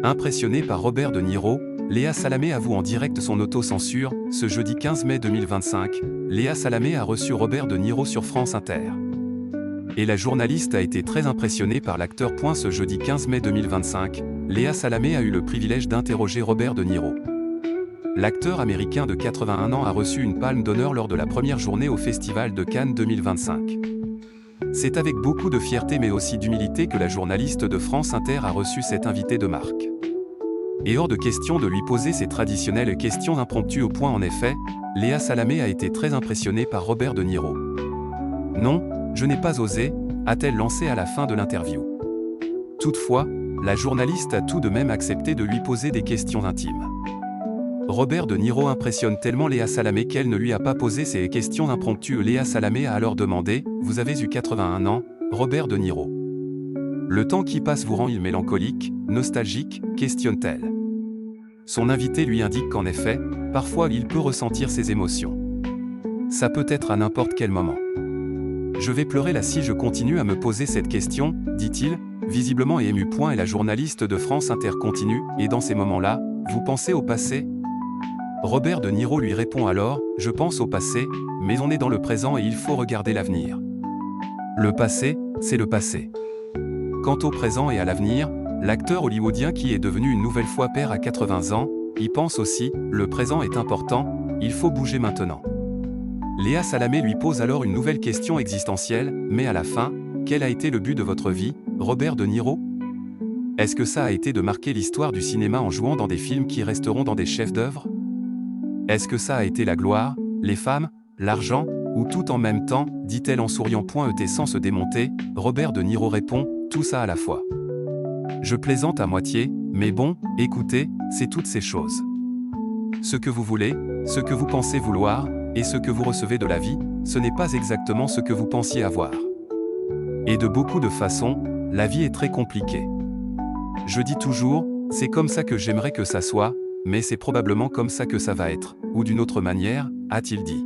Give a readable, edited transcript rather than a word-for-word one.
Impressionnée par Robert De Niro, Léa Salamé avoue en direct son autocensure. Ce jeudi 15 mai 2025, Léa Salamé a reçu Robert De Niro sur France Inter. Et la journaliste a été très impressionnée par l'acteur. Ce jeudi 15 mai 2025, Léa Salamé a eu le privilège d'interroger Robert De Niro. L'acteur américain de 81 ans a reçu une palme d'honneur lors de la première journée au Festival de Cannes 2025. C'est avec beaucoup de fierté mais aussi d'humilité que la journaliste de France Inter a reçu cet invité de marque. Et hors de question de lui poser ses traditionnelles questions impromptues au point. En effet, Léa Salamé a été très impressionnée par Robert De Niro. « Non, je n'ai pas osé », a-t-elle lancé à la fin de l'interview. Toutefois, la journaliste a tout de même accepté de lui poser des questions intimes. Robert De Niro impressionne tellement Léa Salamé qu'elle ne lui a pas posé ces questions impromptues. Léa Salamé a alors demandé « Vous avez eu 81 ans, Robert De Niro. Le temps qui passe vous rend-il mélancolique, nostalgique ?» questionne-t-elle. Son invité lui indique qu'en effet, parfois il peut ressentir ces émotions. Ça peut être à n'importe quel moment. « Je vais pleurer là si je continue à me poser cette question », dit-il, visiblement ému. Et la journaliste de France Inter continue « Et dans ces moments-là, vous pensez au passé ?» Robert De Niro lui répond alors « Je pense au passé, mais on est dans le présent et il faut regarder l'avenir. Le passé, c'est le passé. » Quant au présent et à l'avenir, l'acteur hollywoodien qui est devenu une nouvelle fois père à 80 ans, y pense aussi « Le présent est important, il faut bouger maintenant. » Léa Salamé lui pose alors une nouvelle question existentielle « Mais à la fin, quel a été le but de votre vie, Robert De Niro ? Est-ce que ça a été de marquer l'histoire du cinéma en jouant dans des films qui resteront dans des chefs-d'œuvre ? Est-ce que ça a été la gloire, les femmes, l'argent, ou tout en même temps, dit-elle en souriant. Sans se démonter, Robert De Niro répond, tout ça à la fois. Je plaisante à moitié, mais bon, écoutez, c'est toutes ces choses. Ce que vous voulez, ce que vous pensez vouloir, et ce que vous recevez de la vie, ce n'est pas exactement ce que vous pensiez avoir. Et de beaucoup de façons, la vie est très compliquée. Je dis toujours, c'est comme ça que j'aimerais que ça soit, mais c'est probablement comme ça que ça va être, ou d'une autre manière, a-t-il dit.